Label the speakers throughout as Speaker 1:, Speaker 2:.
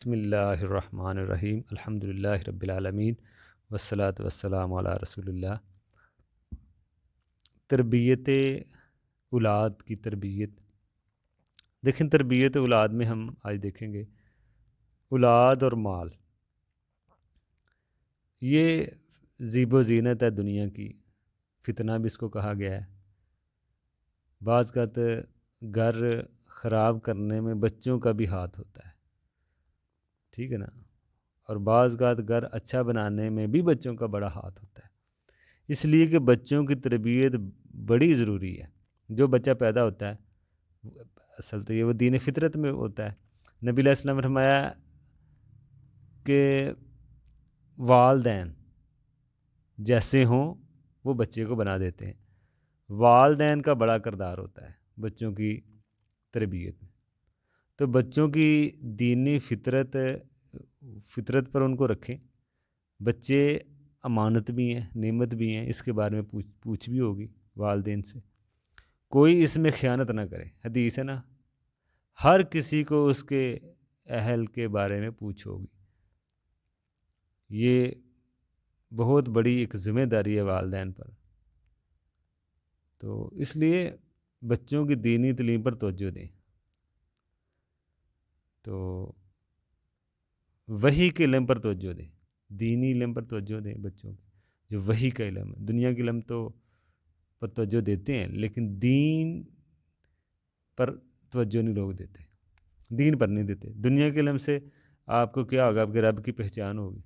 Speaker 1: بسم اللہ الرحمن الرحیم الحمد للہ رب العالمین والصلاة والسلام علی رسول اللہ۔ تربیت اولاد کی تربیت، دیکھیں تربیت اولاد میں ہم آج دیکھیں گے اولاد اور مال، یہ زیب و زینت ہے دنیا کی، فتنہ بھی اس کو کہا گیا ہے۔ بعض کا گھر خراب کرنے میں بچوں کا بھی ہاتھ ہوتا ہے، ٹھیک ہے نا، اور بعض کا گھر اچھا بنانے میں بھی بچوں کا بڑا ہاتھ ہوتا ہے۔ اس لیے کہ بچوں کی تربیت بڑی ضروری ہے۔ جو بچہ پیدا ہوتا ہے اصل تو یہ وہ دین فطرت میں ہوتا ہے۔ نبی علیہ السلام نے فرمایا کہ والدین جیسے ہوں وہ بچے کو بنا دیتے ہیں۔ والدین کا بڑا کردار ہوتا ہے بچوں کی تربیت میں۔ تو بچوں کی دینی فطرت پر ان کو رکھیں۔ بچے امانت بھی ہیں، نعمت بھی ہیں، اس کے بارے میں پوچھ بھی ہوگی والدین سے۔ کوئی اس میں خیانت نہ کرے، حدیث ہے نا، ہر کسی کو اس کے اہل کے بارے میں پوچھ ہوگی۔ یہ بہت بڑی ایک ذمہ داری ہے والدین پر۔ تو اس لیے بچوں کی دینی تعلیم پر توجہ دیں۔ تو وحی کے علم پر توجہ دیں، دینی علم پر توجہ دیں بچوں کی، جو وحی کا علم ہے۔ دنیا کے علم تو پر توجہ دیتے ہیں، لیکن دین پر توجہ نہیں لوگ دیتے، دین پر نہیں دیتے۔ دنیا کے علم سے آپ کو کیا ہوگا؟ آپ کے رب کی پہچان ہوگی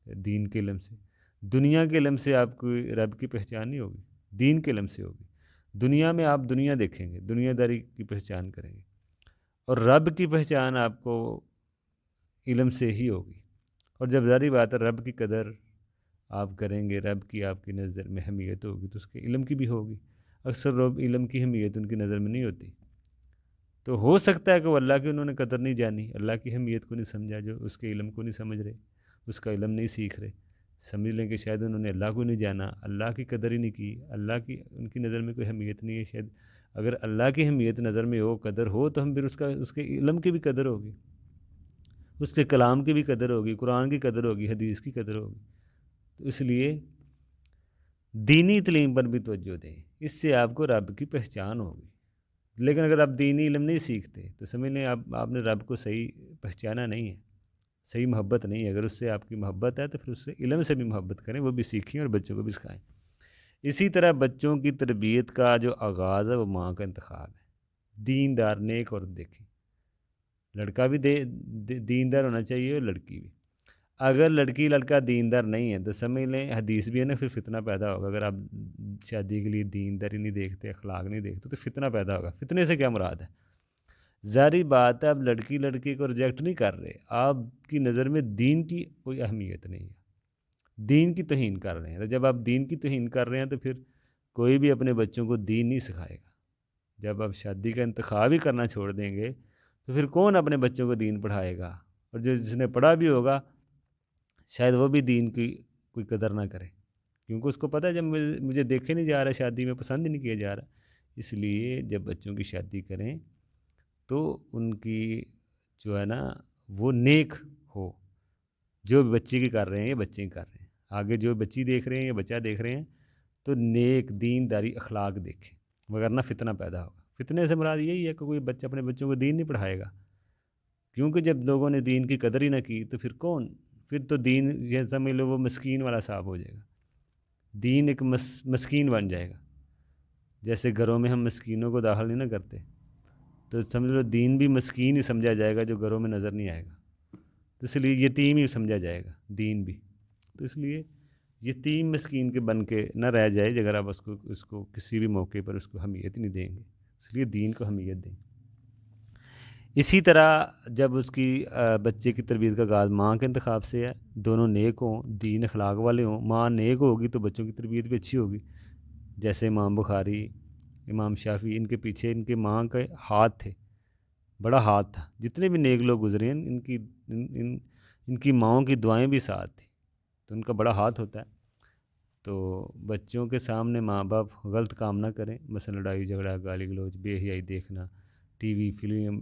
Speaker 1: دین کے علم سے۔ دنیا کے علم سے آپ کو رب کی پہچان نہیں ہوگی، دین کے علم سے ہوگی۔ دنیا میں آپ دنیا دیکھیں گے، دنیا داری کی پہچان کریں گے، اور رب کی پہچان آپ کو علم سے ہی ہوگی۔ اور جب ظاہری بات ہے رب کی قدر آپ کریں گے، رب کی آپ کی نظر میں اہمیت ہوگی تو اس کے علم کی بھی ہوگی۔ اکثر لوگ علم کی اہمیت ان کی نظر میں نہیں ہوتی، تو ہو سکتا ہے کہ وہ اللہ کی انہوں نے قدر نہیں جانی، اللہ کی اہمیت کو نہیں سمجھا، جو اس کے علم کو نہیں سمجھ رہے، اس کا علم نہیں سیکھ رہے۔ سمجھ لیں کہ شاید انہوں نے اللہ کو نہیں جانا، اللہ کی قدر ہی نہیں کی، اللہ کی ان کی نظر میں کوئی اہمیت نہیں ہے۔ شاید اگر اللہ کی اہمیت نظر میں ہو، قدر ہو، تو ہم پھر اس کے علم کی بھی قدر ہوگی، اس کے کلام کی بھی قدر ہوگی، قرآن کی قدر ہوگی، حدیث کی قدر ہوگی۔ تو اس لیے دینی تعلیم پر بھی توجہ دیں، اس سے آپ کو رب کی پہچان ہوگی۔ لیکن اگر آپ دینی علم نہیں سیکھتے تو سمجھ لیں آپ نے رب کو صحیح پہچانا نہیں ہے، صحیح محبت نہیں ہے۔ اگر اس سے آپ کی محبت ہے تو پھر اس سے علم سے بھی محبت کریں، وہ بھی سیکھیں اور بچوں کو بھی سکھائیں۔ اسی طرح بچوں کی تربیت کا جو آغاز ہے وہ ماں کا انتخاب ہے۔ دیندار نیک عورت دیکھیں، لڑکا بھی دیندار ہونا چاہیے اور لڑکی بھی۔ اگر لڑکی لڑکا دیندار نہیں ہے تو سمجھ لیں حدیث بھی ہے نا، پھر فتنہ پیدا ہوگا۔ اگر آپ شادی کے لیے دینداری نہیں دیکھتے، اخلاق نہیں دیکھتے، تو فتنہ پیدا ہوگا۔ فتنے سے کیا مراد ہے؟ ظاہری بات ہے، آپ لڑکی لڑکی کو ریجیکٹ نہیں کر رہے، آپ کی نظر میں دین کی کوئی اہمیت نہیں ہے، دین کی توہین کر رہے ہیں۔ تو جب آپ دین کی توہین کر رہے ہیں تو پھر کوئی بھی اپنے بچوں کو دین نہیں سکھائے گا۔ جب آپ شادی کا انتخاب ہی کرنا چھوڑ دیں گے تو پھر کون اپنے بچوں کو دین پڑھائے گا؟ اور جس نے پڑھا بھی ہوگا شاید وہ بھی دین کی کوئی قدر نہ کرے، کیونکہ اس کو پتہ ہے جب مجھے دیکھے نہیں جا رہا، شادی میں پسند نہیں کیا جا رہا۔ اس لیے جب بچوں کی شادی کریں تو ان کی جو ہے نا وہ نیک ہو۔ جو بچے کی کر رہے ہیں یہ بچے کی کر رہے ہیں، آگے جو بچی دیکھ رہے ہیں یا بچہ دیکھ رہے ہیں تو نیک دینداری اخلاق دیکھیں، وگرنہ فتنہ پیدا ہوگا۔ فتنے سے مراد یہی ہے کہ کوئی بچہ اپنے بچوں کو دین نہیں پڑھائے گا، کیونکہ جب لوگوں نے دین کی قدر ہی نہ کی تو پھر کون؟ پھر تو دین یہ سمجھ لو وہ مسکین والا صاحب ہو جائے گا، دین ایک مسکین بن جائے گا۔ جیسے گھروں میں ہم مسکینوں کو داخل نہیں نہ کرتے، تو سمجھ لو دین بھی مسکین ہی سمجھا جائے گا جو گھروں میں نظر نہیں آئے گا، تو اس لیے یتیم ہی سمجھا جائے گا دین بھی۔ تو اس لیے یتیم مسکین کے بن کے نہ رہ جائے اگر آپ اس کو کسی بھی موقع پر اس کو اہمیت نہیں دیں گے، اس لیے دین کو اہمیت دیں۔ اسی طرح جب اس کی بچے کی تربیت کا آغاز ماں کے انتخاب سے ہے، دونوں نیک ہوں، دین اخلاق والے ہوں، ماں نیک ہوگی تو بچوں کی تربیت بھی اچھی ہوگی۔ جیسے امام بخاری، امام شافعی، ان کے پیچھے ان کے ماں کے ہاتھ تھے، بڑا ہاتھ تھا۔ جتنے بھی نیک لوگ گزرے ہیں ان کی ماؤں کی دعائیں بھی ساتھ تھیں، تو ان کا بڑا ہاتھ ہوتا ہے۔ تو بچوں کے سامنے ماں باپ غلط کام نہ کریں، مثلا لڑائی جھگڑا، گالی گلوچ، بے حیائی دیکھنا، ٹی وی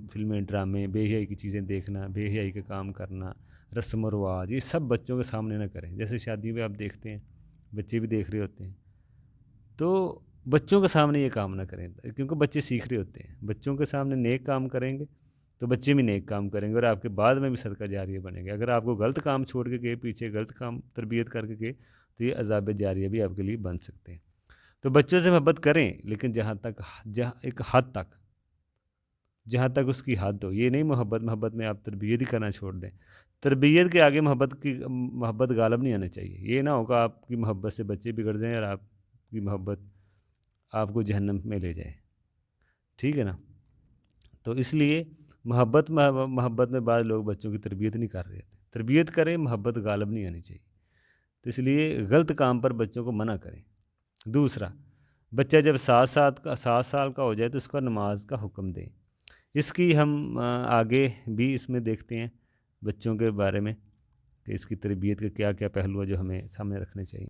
Speaker 1: فلمیں ڈرامے بے حیائی کی چیزیں دیکھنا، بے حیائی کے کام کرنا، رسم و رواج، یہ سب بچوں کے سامنے نہ کریں۔ جیسے شادی میں آپ دیکھتے ہیں بچے بھی دیکھ رہے ہوتے ہیں، تو بچوں کے سامنے یہ کام نہ کریں، کیونکہ بچے سیکھ رہے ہوتے ہیں۔ بچوں کے سامنے نیک کام کریں گے تو بچے بھی نیک کام کریں گے اور آپ کے بعد میں بھی صدقہ جاریہ بنے گا۔ اگر آپ کو غلط کام چھوڑ کے گئے، پیچھے غلط کام تربیت کر کے گئے، تو یہ عذاب جاریہ بھی آپ کے لیے بن سکتے ہیں۔ تو بچوں سے محبت کریں، لیکن ایک حد تک، جہاں تک اس کی حد ہو۔ یہ نہیں محبت میں آپ تربیت ہی کرنا چھوڑ دیں۔ تربیت کے آگے محبت غالب نہیں آنا چاہیے۔ یہ نہ ہوگا آپ کی محبت سے بچے بگڑ جائیں اور آپ کی محبت آپ کو جہنم میں لے جائے، ٹھیک ہے نا؟ تو اس لیے محبت میں بعض لوگ بچوں کی تربیت نہیں کر رہے تھے۔ تربیت کریں، محبت غالب نہیں آنی چاہیے۔ تو اس لیے غلط کام پر بچوں کو منع کریں۔ دوسرا، بچہ جب 7 سال کا ہو جائے تو اس کو نماز کا حکم دیں۔ اس کی ہم آگے بھی اس میں دیکھتے ہیں بچوں کے بارے میں کہ اس کی تربیت کے کیا کیا پہلو ہیں جو ہمیں سامنے رکھنے چاہیے۔